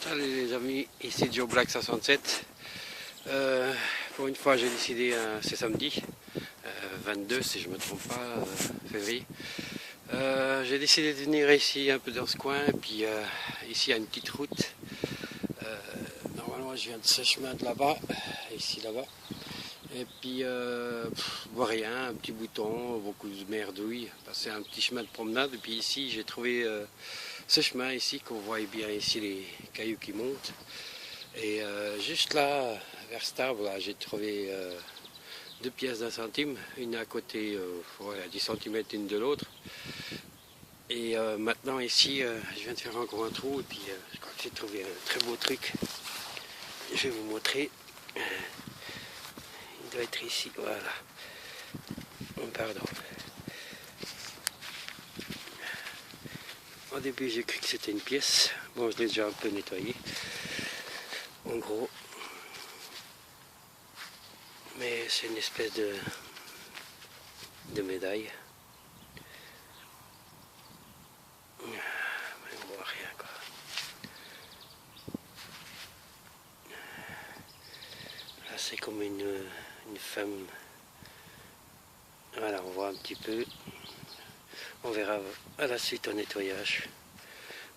Salut les amis, ici Joe Black 67. Pour une fois j'ai décidé, c'est samedi 22 si je me trompe pas, février. J'ai décidé de venir ici un peu dans ce coin, et puis ici il y a une petite route. Normalement je viens de ce chemin de là-bas, ici là-bas. Et puis vois rien, un petit bouton, beaucoup de merdouilles, passer un petit chemin de promenade. Et puis ici j'ai trouvé ce chemin ici qu'on voit bien ici, les cailloux qui montent. Et juste là, vers cet arbre là, j'ai trouvé deux pièces d'un centime, une à côté, à 10 cm une de l'autre. Et maintenant ici, je viens de faire encore un trou, et puis je crois que j'ai trouvé un très beau truc. Je vais vous montrer. Il doit être ici, voilà. Pardon. Au début j'ai cru que c'était une pièce. Bon, je l'ai déjà un peu nettoyé. En gros. Mais c'est une espèce de médaille. Mais on voit rien quoi. Là c'est comme une femme. Voilà, on voit un petit peu. On verra à la suite au nettoyage.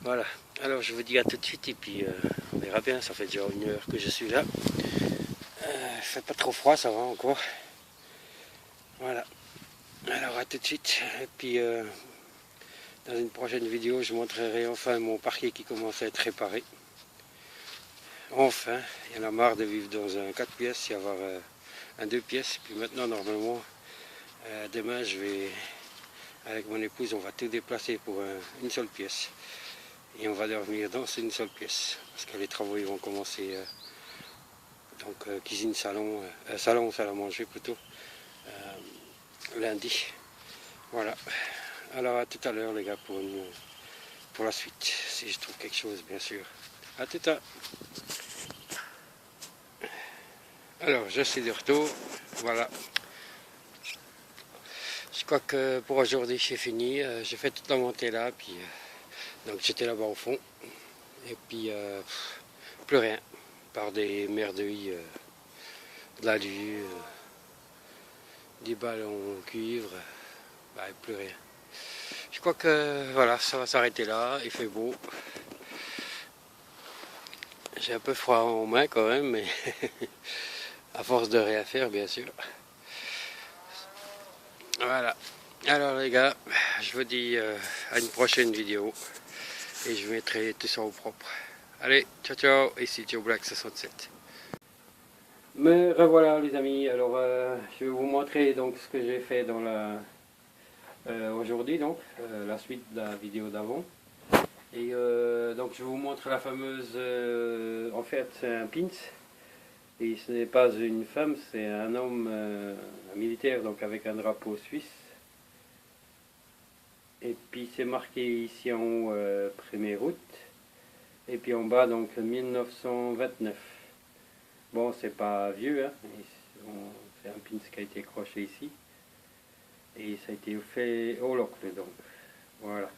Voilà, alors je vous dis à tout de suite et puis on verra bien, ça fait déjà 1 heure que je suis là. Il fait pas trop froid, ça va encore. Voilà, alors à tout de suite. Et puis dans une prochaine vidéo, je montrerai enfin mon parquet qui commence à être réparé. Enfin, il y en a marre de vivre dans un 4 pièces et avoir un 2 pièces. Puis maintenant, normalement, demain, je vais, avec mon épouse, on va tout déplacer pour une seule pièce. Et on va dormir dans une seule pièce. Parce que les travaux ils vont commencer, donc cuisine, salon, salon, salle à manger plutôt, lundi. Voilà. Alors à tout à l'heure les gars pour la suite, si je trouve quelque chose bien sûr. À tout à l'heure. Alors je suis de retour, voilà. Je crois que pour aujourd'hui c'est fini, j'ai fait toute la montée là, puis donc j'étais là-bas au fond, et puis plus rien, par des merdouilles, de l'alu, des ballons en cuivre, bah, plus rien. Je crois que voilà, ça va s'arrêter là, il fait beau. J'ai un peu froid en main quand même, mais à force de rien faire bien sûr. Voilà. Alors les gars, je vous dis à une prochaine vidéo et je mettrai tout ça au propre. Allez, ciao ciao, ici Joe Black 67. Me revoilà les amis, alors je vais vous montrer donc ce que j'ai fait dans la aujourd'hui, donc la suite de la vidéo d'avant. Et donc je vous montre la fameuse, en fait c'est un pins, et ce n'est pas une femme, c'est un homme, un militaire, donc avec un drapeau suisse. Et puis c'est marqué ici en haut 1er août, et puis en bas donc 1929. Bon, c'est pas vieux, hein. C'est un pin qui a été accroché ici, et ça a été fait au locle, donc voilà.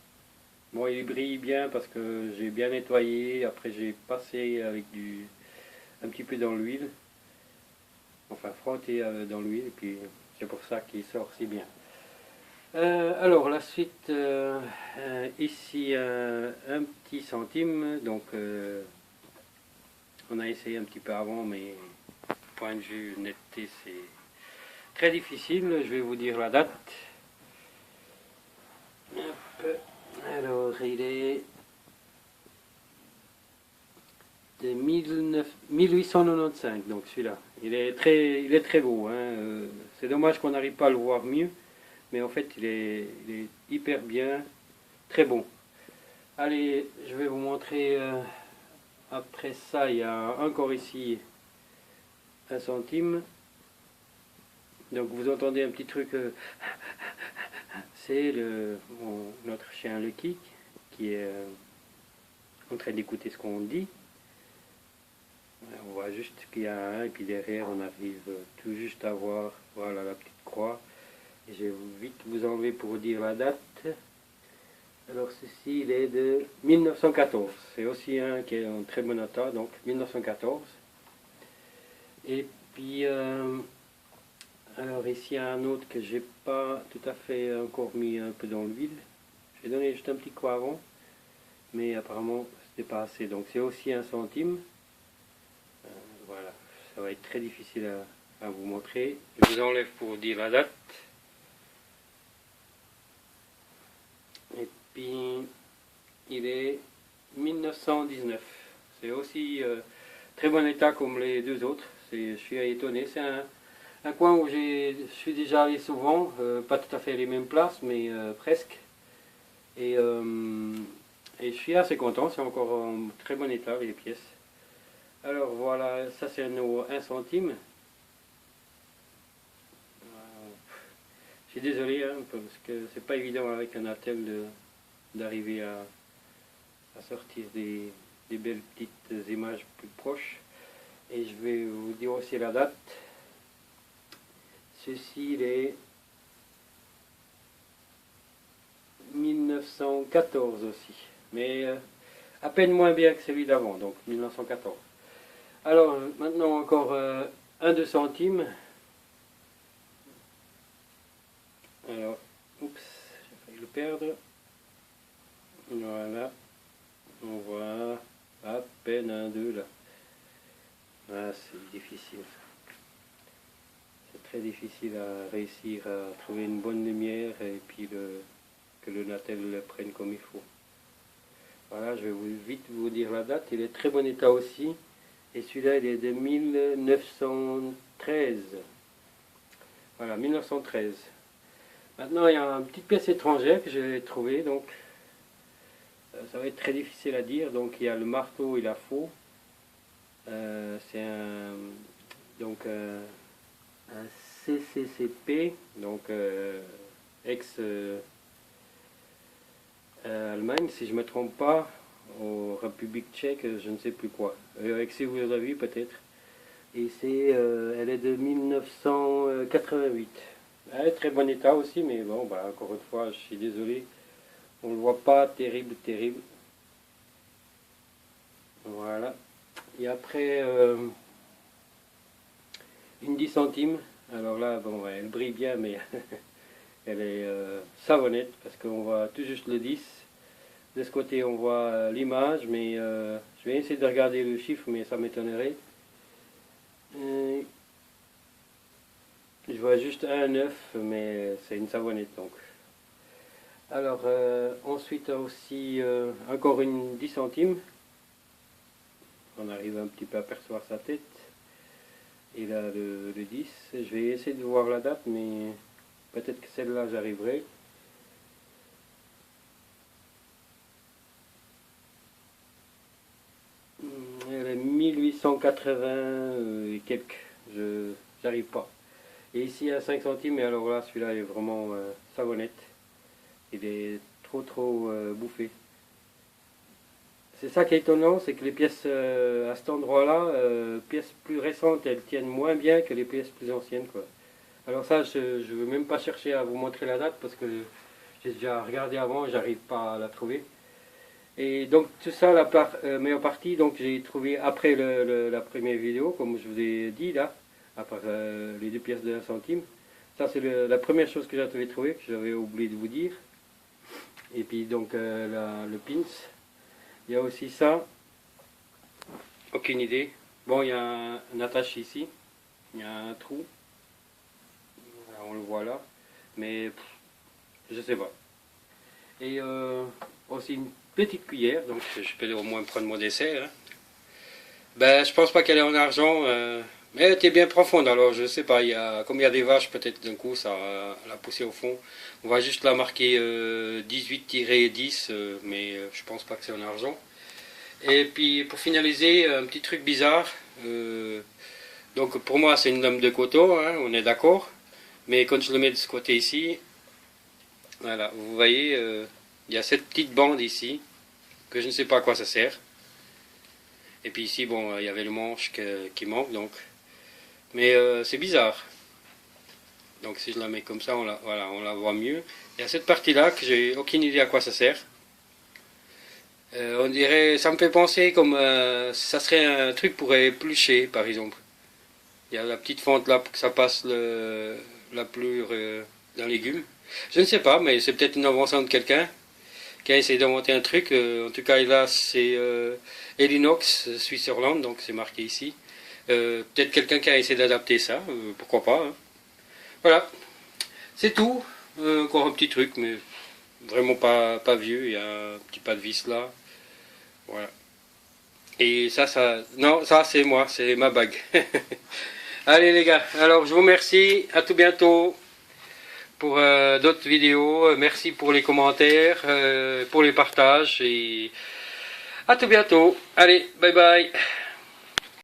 Bon, il brille bien parce que j'ai bien nettoyé, après j'ai passé avec un petit peu dans l'huile, enfin frotté dans l'huile, et puis c'est pour ça qu'il sort si bien. Alors la suite, ici un petit centime, donc on a essayé un petit peu avant, mais point de vue netteté c'est très difficile. Je vais vous dire la date. Hop. Alors il est de 1895, donc celui-là. Il est très beau, hein. C'est dommage qu'on n'arrive pas à le voir mieux, mais en fait il est hyper bien, très bon. Allez, je vais vous montrer, après ça il y a encore ici un centime. Donc vous entendez un petit truc, c'est notre chien Lucky qui est en train d'écouter ce qu'on dit. On voit juste qu'il y a un, et puis derrière on arrive tout juste à voir, voilà la petite croix. Et je vais vite vous enlever pour vous dire la date. Alors ceci, il est de 1914. C'est aussi un qui est en très bon état, donc 1914. Et puis, alors ici, un autre que j'ai pas tout à fait encore mis un peu dans l'huile. J'ai donné juste un petit coup avant, mais apparemment, c'était pas assez. Donc c'est aussi 1 centime. Voilà, ça va être très difficile à vous montrer. Je vous enlève pour dire la date. Et puis, il est 1919. C'est aussi très bon état comme les deux autres. Je suis étonné. C'est un coin où je suis déjà allé souvent. Pas tout à fait les mêmes places, mais presque. Et je suis assez content. C'est encore en très bon état, les pièces. Alors voilà, ça c'est nos 1 centime. Je suis désolé parce que c'est pas évident avec un attel d'arriver à sortir des belles petites images plus proches. Et je vais vous dire aussi la date. Ceci il est 1914 aussi, mais à peine moins bien que celui d'avant, donc 1914. Alors maintenant encore 1-2 centimes. Alors, oups, j'ai failli le perdre. Voilà, on voit à peine 1-2 là. Ah, c'est difficile. C'est très difficile à réussir à trouver une bonne lumière et puis que le natel le prenne comme il faut. Voilà, je vais vite vous dire la date. Il est très bon état aussi. Et celui-là, il est de 1913. Voilà, 1913. Maintenant, il y a une petite pièce étrangère que j'ai trouvée. Donc, ça va être très difficile à dire. Donc, il y a le marteau et la faux. C'est un CCCP, donc ex-Allemagne, si je ne me trompe pas, en République tchèque, je ne sais plus quoi. Avec vous avez vu peut-être. Et elle est de 1988. Elle est très bon état aussi, mais bon, bah, encore une fois, je suis désolé. On ne le voit pas terrible, terrible. Voilà. Et après, une 10 centimes. Alors là, bon, ouais, elle brille bien, mais elle est savonnette parce qu'on voit tout juste le 10. De ce côté, on voit l'image, mais je vais essayer de regarder le chiffre, mais ça m'étonnerait. Je vois juste un 9, mais c'est une savonnette donc. Alors, ensuite aussi encore une 10 centimes. On arrive un petit peu à apercevoir sa tête. Et là, le 10. Je vais essayer de voir la date, mais peut-être que celle-là, j'arriverai. Elle est 1880 et quelques. J'arrive pas. Et ici, à 5 centimes, et alors là, celui-là est vraiment savonnette. Il est trop bouffé. C'est ça qui est étonnant, c'est que les pièces à cet endroit-là, pièces plus récentes, elles tiennent moins bien que les pièces plus anciennes, quoi. Alors ça, je ne veux même pas chercher à vous montrer la date parce que j'ai déjà regardé avant et j'arrive pas à la trouver. Et donc tout ça, la meilleure partie, donc j'ai trouvé après la première vidéo, comme je vous ai dit là, à part les 2 pièces de 1 centime. Ça c'est la première chose que j'avais trouvé, que j'avais oublié de vous dire. Et puis donc le pins. Il y a aussi ça. Aucune idée. Bon, il y a un attache ici. Il y a un trou. On le voit là. Mais je sais pas. Et aussi une petite cuillère. Donc je peux au moins prendre mon dessert. Hein. Ben, je pense pas qu'elle est en argent. Mais elle était bien profonde. Alors je sais pas. Comme il y a des vaches, peut-être d'un coup ça l'a poussé au fond. On va juste la marquer 18-10. Mais je pense pas que c'est en argent. Et puis pour finaliser, un petit truc bizarre. Donc pour moi c'est une lame de coton, hein, on est d'accord. Mais quand je le mets de ce côté ici, voilà, vous voyez, il y a cette petite bande ici, que je ne sais pas à quoi ça sert. Et puis ici, bon, il y avait le manche qui manque, donc. Mais c'est bizarre. Donc si je la mets comme ça, voilà, on la voit mieux. Il y a cette partie-là que j'ai aucune idée à quoi ça sert. On dirait, ça me fait penser comme ça serait un truc pour éplucher, par exemple. Il y a la petite fente là pour que ça passe la pelure d'un légume. Je ne sais pas, mais c'est peut-être une invention de quelqu'un qui a essayé d'inventer un truc. En tout cas, là, c'est Elinox, Suisse-Irlande, donc c'est marqué ici. Peut-être quelqu'un qui a essayé d'adapter ça, pourquoi pas, hein. Voilà, c'est tout. Encore un petit truc, mais vraiment pas vieux. Il y a un petit pas de vis là. Voilà. Et non, ça c'est moi, c'est ma bague. Allez les gars, alors je vous remercie. À tout bientôt pour d'autres vidéos. Merci pour les commentaires, pour les partages et à tout bientôt. Allez, bye bye.